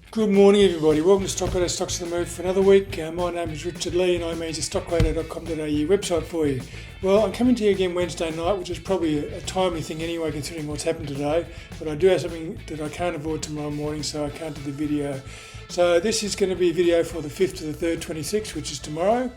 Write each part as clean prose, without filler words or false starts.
Good morning, everybody. Welcome to Stockradar Stocks in the Move for another week. My name is Richard Lee and I manage the stockradar.com.au website for you. Well, I'm coming to you again Wednesday night, which is probably a timely thing anyway, considering what's happened today. But I do have something that I can't avoid tomorrow morning, so I can't do the video. So this is going to be a video for the 5th to the 3rd, 26, which is tomorrow.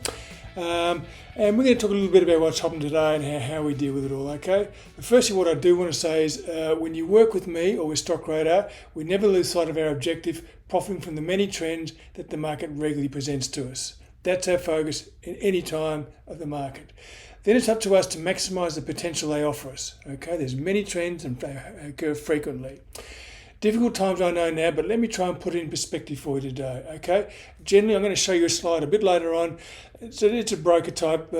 And we're going to talk a little bit about what's happened today and how we deal with it all, okay? But firstly, what I do want to say is when you work with me or with Stockradar, we never lose sight of our objective, profiting from the many trends that the market regularly presents to us. That's our focus at any time of the market. Then it's up to us to maximise the potential they offer us, okay? There's many trends and they occur frequently. Difficult times I know now, but let me try and put it in perspective for you today, okay? Generally, I'm going to show you a slide a bit later on. It's a broker type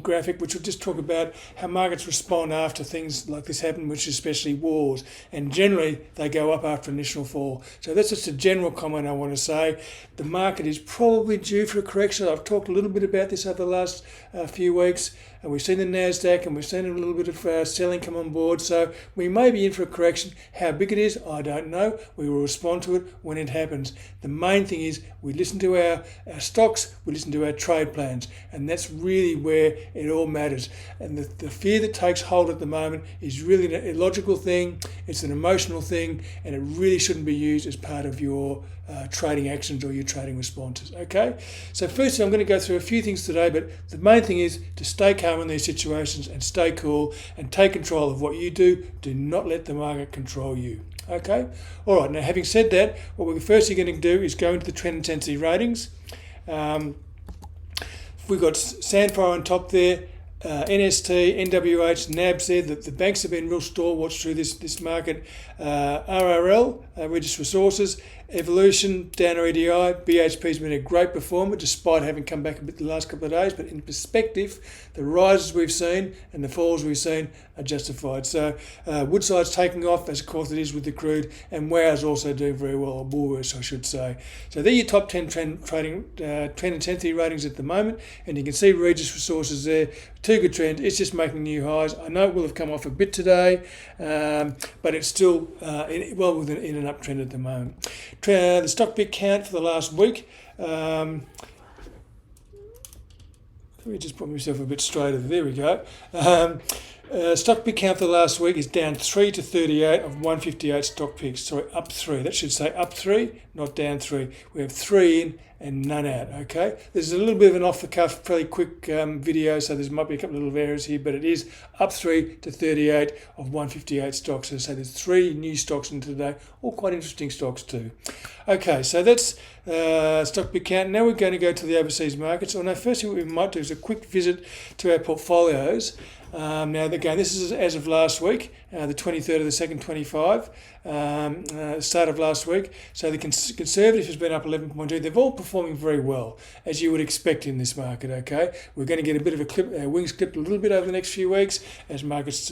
graphic, which will just talk about how markets respond after things like this happen, which is especially wars. And generally, they go up after initial fall. So that's just a general comment I want to say. The market is probably due for a correction. I've talked a little bit about this over the last few weeks. And we've seen the Nasdaq and we've seen a little bit of selling come on board. So we may be in for a correction. How big it is, I don't know. We will respond to it when it happens. The main thing is we listen to our stocks, we listen to our trade plans, and that's really where it all matters. And the fear that takes hold at the moment is really an illogical thing, it's an emotional thing, and it really shouldn't be used as part of your trading actions or your trading responses, okay? So firstly, I'm going to go through a few things today, but the main thing is to stay calm in these situations and stay cool and take control of what you do. Do not let the market control you. Okay, all right, now having said that, what we're firstly going to do is go into the trend intensity ratings. We've got Sandfire on top there, NST, NWH, NABs there. The banks have been real stalwarts through this market. RRL, Registered Resources, Evolution, Downer EDI, BHP's been a great performer despite having come back a bit the last couple of days, but in perspective, the rises we've seen and the falls we've seen are justified. So Woodside's taking off, as of course it is with the crude, and Wow's also doing very well, or Woolworths I should say. So they're your top 10 trend intensity ratings at the moment, and you can see Regis Resources there, two good trends. It's just making new highs. I know it will have come off a bit today, but it's still well within an uptrend at the moment. The stock pick count for the last week. Let me just put myself a bit straighter. There we go. Stock pick count for the last week is down 3 to 38 of 158 stock picks. Sorry, up 3. That should say up 3, not down 3. We have 3 in and none out, okay? This is a little bit of an off-the-cuff, fairly quick video, so there might be a couple of little errors here, but it is up 3 to 38 of 158 stocks. So there's 3 new stocks in today, all quite interesting stocks too. Okay, so that's stock pick count. Now we're going to go to the overseas markets. So now firstly what we might do is a quick visit to our portfolios. Now again, this is as of last week, the 23rd of the 2nd, 25, start of last week. So the conservative has been up 11.2. They're all performing very well, as you would expect in this market. Okay, we're going to get a bit of a clip, wings clipped a little bit over the next few weeks as markets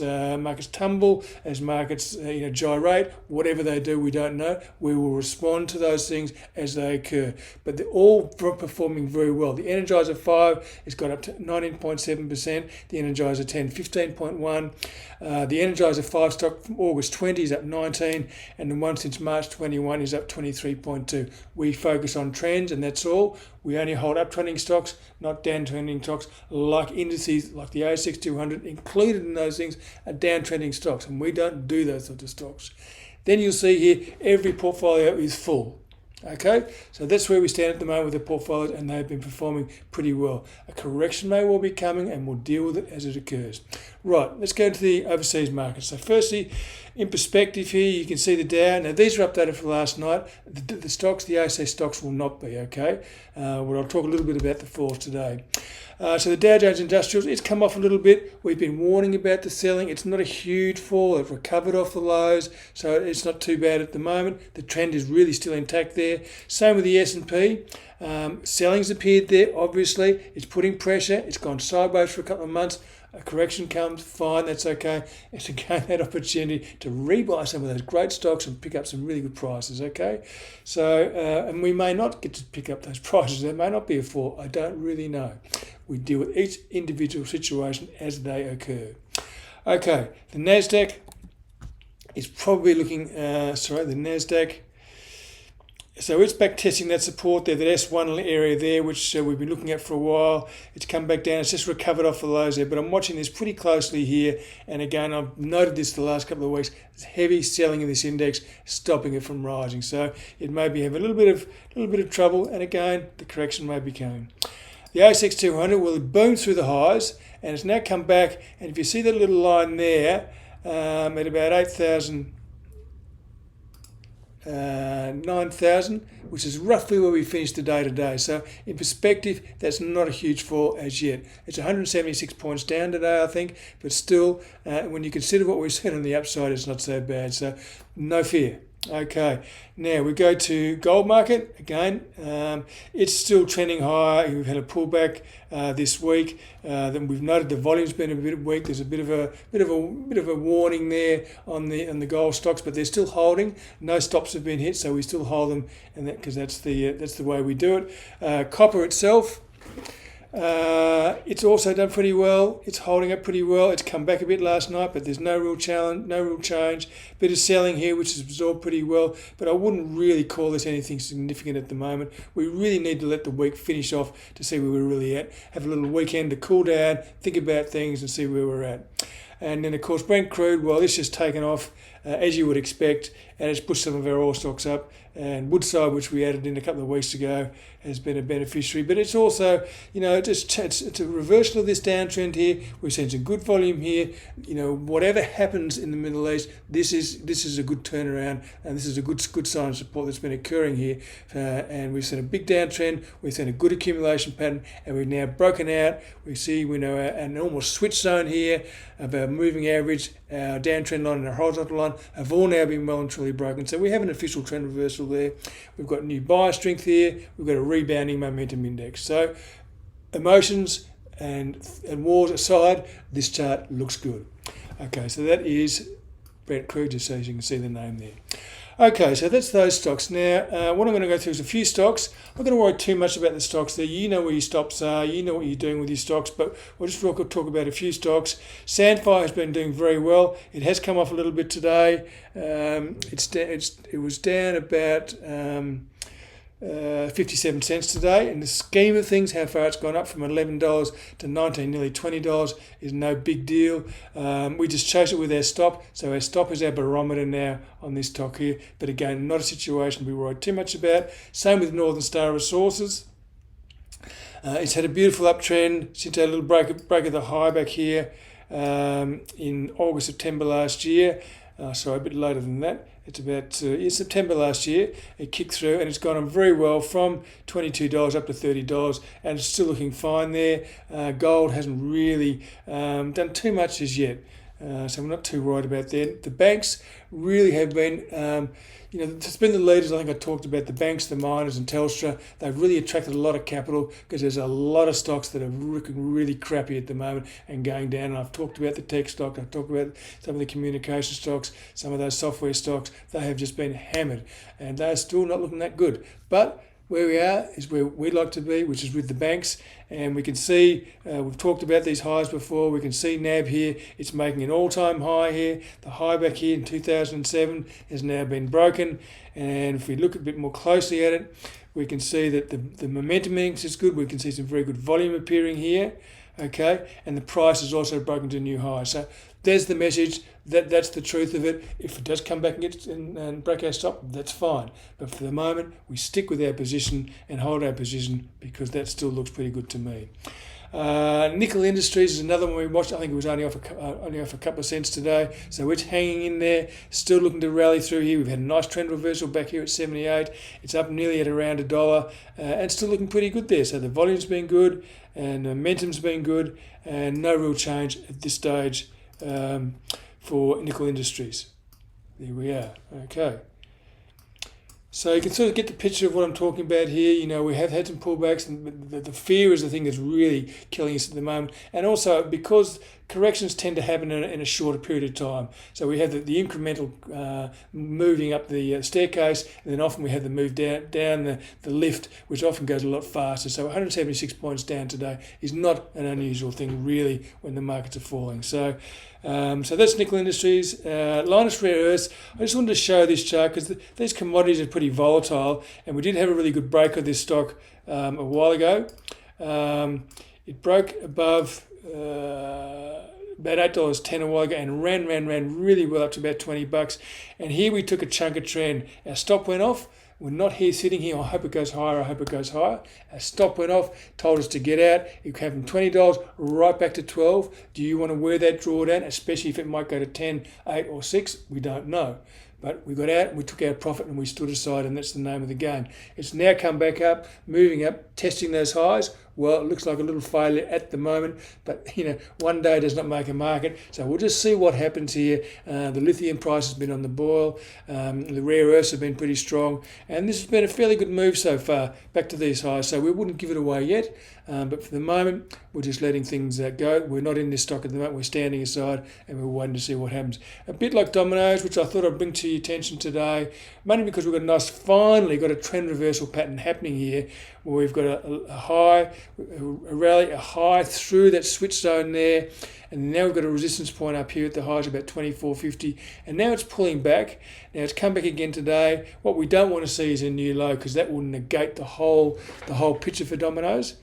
tumble, as markets gyrate. Whatever they do, we don't know. We will respond to those things as they occur. But they're all performing very well. The Energizer 5 has got up to 19.7%. The Energizer 10, 15.1. The Energizer 5 stock from August 20 is up 19, and the one since March 21 is up 23.2. We focus on trends, and that's all. We only hold uptrending stocks, not downtrending stocks, like indices, like the ASX 200. Included in those things are downtrending stocks, and we don't do those sorts of stocks. Then you'll see here every portfolio is full. Okay, so that's where we stand at the moment with the portfolios, and they've been performing pretty well. A correction may well be coming, and we'll deal with it as it occurs. Right, let's go into the overseas markets. So firstly, in perspective here, you can see the Dow. Now these are updated for last night. The stocks, the ASX stocks will not be, okay? I'll talk a little bit about the falls today. So the Dow Jones Industrials, it's come off a little bit. We've been warning about the selling. It's not a huge fall. It's recovered off the lows, so it's not too bad at the moment. The trend is really still intact there. Same with the S&P. Selling's appeared there, obviously. It's putting pressure. It's gone sideways for a couple of months. A correction comes, fine, that's okay. It's again that opportunity to rebuy some of those great stocks and pick up some really good prices, okay? So, and we may not get to pick up those prices. There may not be a fall. I don't really know. We deal with each individual situation as they occur. Okay, the Nasdaq is probably looking, the Nasdaq So it's back testing that support there, that S1 area there, which we've been looking at for a while. It's come back down. It's just recovered off the lows there. But I'm watching this pretty closely here. And again, I've noted this the last couple of weeks. There's heavy selling in this index, stopping it from rising. So it may be having a little bit of trouble. And again, the correction may be coming. The ASX 200 will boom through the highs, and it's now come back. And if you see that little line there at about 8,000. 9,000, which is roughly where we finished the day today. So in perspective, that's not a huge fall as yet. It's 176 points down today, I think, but still, when you consider what we've seen on the upside, it's not so bad. So no fear. Okay, now we go to gold market again. It's still trending higher. We've had a pullback this week. Then we've noted the volume's been a bit weak. There's a bit of a warning there on the gold stocks, but they're still holding. No stops have been hit, so we still hold them, and because that's the way we do it. Copper itself. It's also done pretty well. It's holding up pretty well. It's come back a bit last night, but there's no real challenge, no real change. Bit of selling here, which is absorbed pretty well, but I wouldn't really call this anything significant at the moment. We really need to let the week finish off to see where we're really at. Have a little weekend to cool down, think about things, and see where we're at. And then, of course, Brent crude, well, it's just taken off as you would expect, and it's pushed some of our oil stocks up. And Woodside, which we added in a couple of weeks ago, has been a beneficiary. But it's also, it's a reversal of this downtrend here. We've seen some good volume here. Whatever happens in the Middle East, this is a good turnaround, and this is a good sign of support that's been occurring here. And we've seen a big downtrend. We've seen a good accumulation pattern, and we've now broken out. We know a normal switch zone here of our moving average, our downtrend line, and our horizontal line have all now been well and truly broken. So we have an official trend reversal there. We've got new buyer strength here. We've got a rebounding momentum index. So emotions and wars aside, this chart looks good. Okay, so that is Brent crude, just so you can see the name there. Okay, so that's those stocks. Now, what I'm going to go through is a few stocks. I'm not going to worry too much about the stocks there. You know where your stops are. You know what you're doing with your stocks, but we'll just talk about a few stocks. Sandfire has been doing very well. It has come off a little bit today. It was down about 57 cents today. In the scheme of things, how far it's gone up from $11 to $19, nearly $20 is no big deal. We just chase it with our stop. So our stop is our barometer now on this stock here. But again, not a situation we worry too much about. Same with Northern Star Resources. It's had a beautiful uptrend since our little break of the high back here in August, September last year. Sorry, a bit later than that. It's about September last year. It kicked through, and it's gone on very well from $22 up to $30, and it's still looking fine there. Gold hasn't really done too much as yet, so I'm not too worried about that. The banks really have been, it's been the leaders. I think I talked about the banks, the miners, and Telstra. They've really attracted a lot of capital because there's a lot of stocks that are looking really crappy at the moment and going down. And I've talked about the tech stock. I've talked about some of the communication stocks, some of those software stocks. They have just been hammered, and they're still not looking that good. But where we are is where we'd like to be, which is with the banks. And we can see, we've talked about these highs before, we can see NAB here, it's making an all-time high here. The high back here in 2007 has now been broken. And if we look a bit more closely at it, we can see that the momentum index is good. We can see some very good volume appearing here, okay? And the price has also broken to a new high. So there's the message. That's the truth of it. If it does come back and break our stop, that's fine. But for the moment, we stick with our position and hold our position because that still looks pretty good to me. Nickel Industries is another one we watched. I think it was only off a couple of cents today. So it's hanging in there, still looking to rally through here. We've had a nice trend reversal back here at 78. It's up nearly at around $1 and still looking pretty good there. So the volume's been good and the momentum's been good and no real change at this stage for Nickel Industries. There we are. Okay. So you can sort of get the picture of what I'm talking about here. We have had some pullbacks, and the fear is the thing that's really killing us at the moment. And also because corrections tend to happen in a shorter period of time. So we have the incremental moving up the staircase, and then often we have the move down the lift, which often goes a lot faster. So 176 points down today is not an unusual thing, really, when the markets are falling. So that's nickel industries. Lynas Rare Earths, I just wanted to show this chart because these commodities are pretty volatile, and we did have a really good break of this stock a while ago. It broke above about $8.10 a while ago and ran really well up to about $20. And here we took a chunk of trend. Our stop went off. We're not here sitting here, I hope it goes higher, I hope it goes higher. Our stop went off, told us to get out. It came from $20 right back to 12. Do you want to wear that drawdown, especially if it might go to 10, 8 or 6? We don't know. But we got out, we took our profit and we stood aside, and that's the name of the game. It's now come back up, moving up, testing those highs. Well, it looks like a little failure at the moment, but one day does not make a market. So we'll just see what happens here. The lithium price has been on the boil. The rare earths have been pretty strong, and this has been a fairly good move so far, back to these highs. So we wouldn't give it away yet, but for the moment, we're just letting things go. We're not in this stock at the moment. We're standing aside, and we're waiting to see what happens. A bit like Domino's, which I thought I'd bring to your attention today, mainly because we've got finally got a trend reversal pattern happening here, where we've got a high, a rally, a high through that switch zone there, and now we've got a resistance point up here at the highs about 24.50, and now it's pulling back. Now it's come back again today. What we don't want to see is a new low, because that will negate the whole picture for Domino's.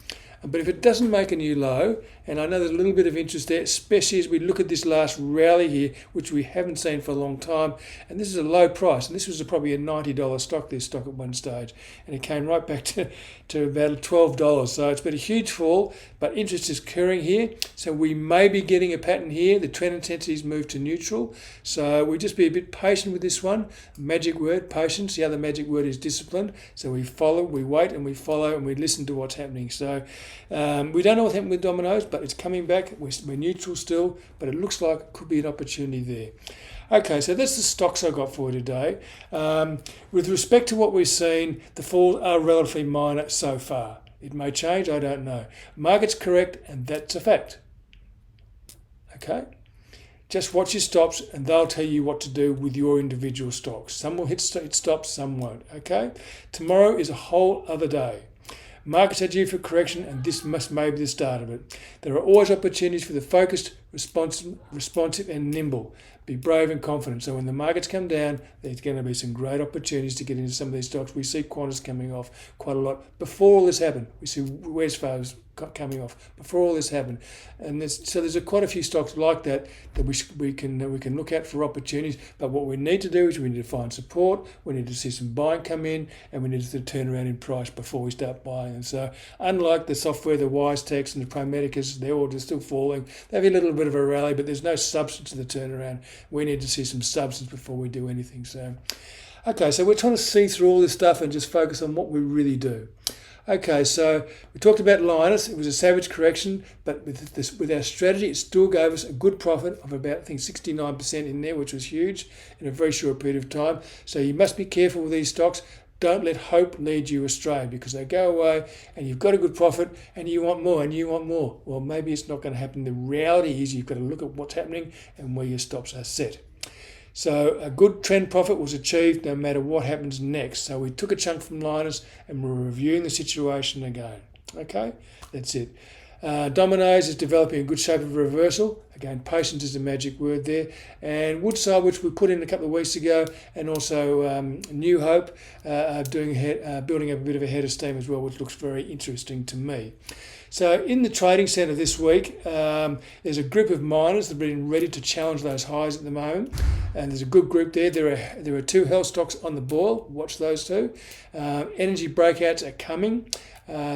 But if it doesn't make a new low, and I know there's a little bit of interest there, especially as we look at this last rally here, which we haven't seen for a long time, and this is a low price, and this was probably a $90 stock, this stock at one stage, and it came right back to about $12. So it's been a huge fall, but interest is occurring here, so we may be getting a pattern here. The trend intensity's moved to neutral, so we just be a bit patient with this one. Magic word, patience. The other magic word is discipline. So we follow, we wait, and we follow, and we listen to what's happening. So we don't know what's happening with Domino's, but it's coming back. We're neutral still, but it looks like it could be an opportunity there. Okay, so that's the stocks I got for you today. With respect to what we've seen, the falls are relatively minor so far. It may change, I don't know. Market's correct, and that's a fact. Okay? Just watch your stops, and they'll tell you what to do with your individual stocks. Some will hit stops, some won't. Okay? Tomorrow is a whole other day. Markets are due for correction, and this may be the start of it. There are always opportunities for the focused, responsive and nimble. Be brave and confident. So when the markets come down, there's going to be some great opportunities to get into some of these stocks. We see Qantas coming off quite a lot. Before all this happened, we see Wesfarmers coming off before all this happened, and there's quite a few stocks like that we can look at for opportunities. But what we need to do is we need to find support, we need to see some buying come in, and we need to turn around in price before we start buying. And so unlike the software, the WiseTechs and the Prometheus, they're still falling. They have a little bit of a rally, but there's no substance to the turnaround. We need to see some substance before we do anything. So okay, so we're trying to see through all this stuff and just focus on what we really do. Okay, so we talked about Lynas. It was a savage correction, but with our strategy, it still gave us a good profit of about, I think, 69% in there, which was huge in a very short period of time. So you must be careful with these stocks. Don't let hope lead you astray, because they go away and you've got a good profit and you want more and you want more. Well, maybe it's not going to happen. The reality is you've got to look at what's happening and where your stops are set. So a good trend profit was achieved no matter what happens next. So we took a chunk from Lynas and we're reviewing the situation again. Okay, that's it. Domino's is developing a good shape of reversal. Again, patience is the magic word there. And Woodside, which we put in a couple of weeks ago, and also New Hope, building up a bit of a head of steam as well, which looks very interesting to me. So in the trading centre this week, there's a group of miners that have been ready to challenge those highs at the moment, and there's a good group there. There are two health stocks on the boil. Watch those two. Energy breakouts are coming.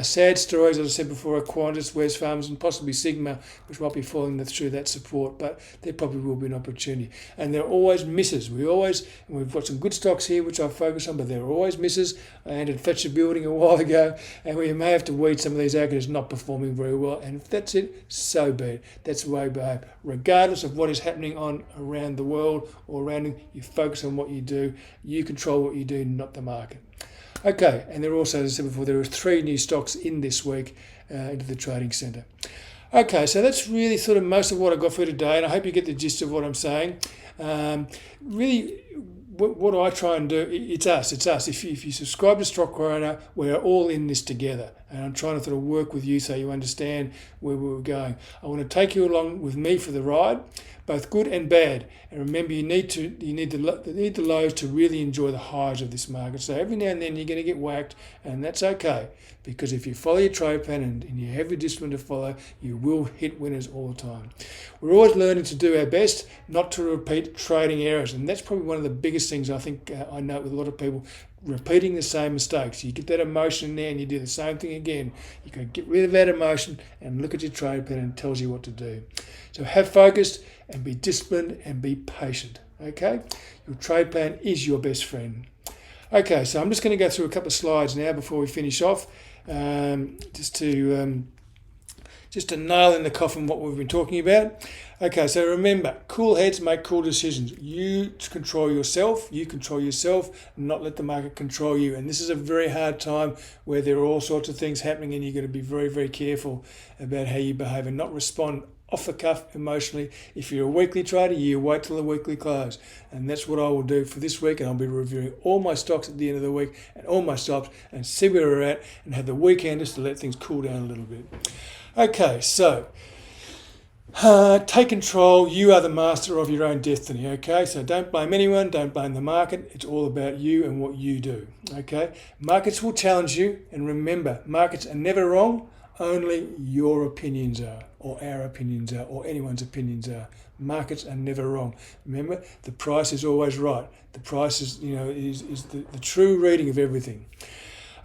Sad stories, as I said before, are Qantas, Wesfarmers, and possibly Sigma, which might be falling through that support, but there probably will be an opportunity. And there are always misses. We've got some good stocks here, which I focus on, but there are always misses. I entered Fletcher Building a while ago, and we may have to weed some of these out because it's not performing very well. And if that's it, so be it. That's the way we behave. Regardless of what is happening around the world or around you, you focus on what you do. You control what you do, not the market. Okay, and there are also, as I said before, there are 3 new stocks in this week into the trading centre. Okay, so that's really sort of most of what I got for today, and I hope you get the gist of what I'm saying. Really, what I try and do, it's us. If you subscribe to Stockradar, we're all in this together, and I'm trying to sort of work with you so you understand where we're going. I want to take you along with me for the ride, both good and bad. And remember, you need the lows to really enjoy the highs of this market. So every now and then you're going to get whacked, and that's okay, because if you follow your trade plan and you have your discipline to follow, you will hit winners all the time. We're always learning to do our best, not to repeat trading errors, and that's probably one of the biggest things I think I note with a lot of people. Repeating the same mistakes. You get that emotion in there and you do the same thing again. You can get rid of that emotion and look at your trade plan and it tells you what to do. So have focused and be disciplined and be patient. Okay? Your trade plan is your best friend. Okay, so I'm just going to go through a couple of slides now before we finish off, just to nail in the coffin what we've been talking about. Okay, so remember, cool heads make cool decisions. You control yourself, not let the market control you. And this is a very hard time where there are all sorts of things happening, and you've got to be very, very careful about how you behave and not respond off the cuff emotionally. If you're a weekly trader, you wait till the weekly close. And that's what I will do for this week, and I'll be reviewing all my stocks at the end of the week and all my stops and see where we're at and have the weekend just to let things cool down a little bit. Okay, so take control. You are the master of your own destiny, okay? So don't blame anyone, don't blame the market. It's all about you and what you do, okay? Markets will challenge you, and remember, markets are never wrong, only your opinions are, or our opinions are, or anyone's opinions are. Markets are never wrong. Remember, the price is always right. The price is the true reading of everything.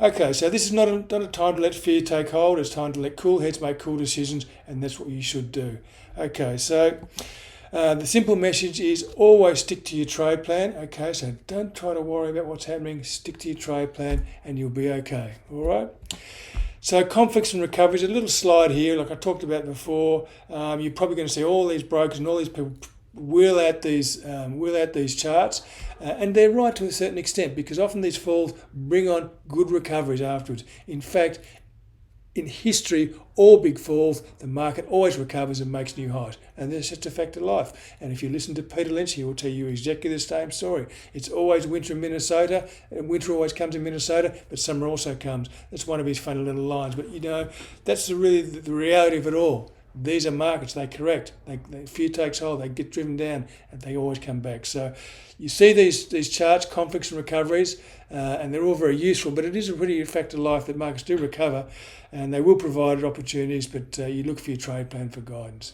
Okay, so this is not a time to let fear take hold. It's time to let cool heads make cool decisions, and that's what you should do. Okay, so the simple message is always stick to your trade plan. Okay, so don't try to worry about what's happening. Stick to your trade plan, and you'll be okay. All right. So conflicts and recoveries. A little slide here, like I talked about before. You're probably going to see all these brokers and all these people wheel out these charts, and they're right to a certain extent, because often these falls bring on good recoveries afterwards. In fact, in history, all big falls, the market always recovers and makes new highs, and that's just a fact of life. And if you listen to Peter Lynch, he will tell you exactly the same story. It's always winter in Minnesota, and winter always comes in Minnesota, but summer also comes. That's one of his funny little lines, but that's really the reality of it all. These are markets, they correct, fear takes hold, they get driven down, and they always come back. So you see these charts, conflicts and recoveries, and they're all very useful, but it is a pretty fact of life that markets do recover, and they will provide opportunities, but you look for your trade plan for guidance.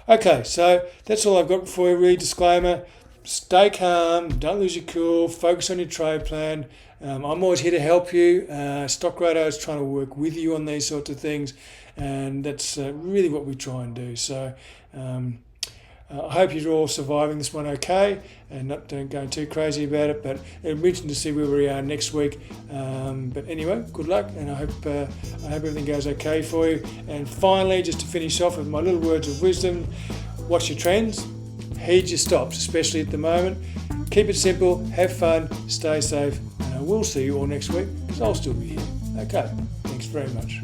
Okay, so that's all I've got for you. Really, disclaimer, stay calm, don't lose your cool, focus on your trade plan. I'm always here to help you. Stockradar is trying to work with you on these sorts of things, and that's really what we try and do. So I hope you're all surviving this one okay, and not going too crazy about it, but it'll be interesting to see where we are next week. But anyway, good luck, and I hope everything goes okay for you. And finally, just to finish off with my little words of wisdom, watch your trends, heed your stops, especially at the moment. Keep it simple, have fun, stay safe, and I will see you all next week, because I'll still be here. Okay, thanks very much.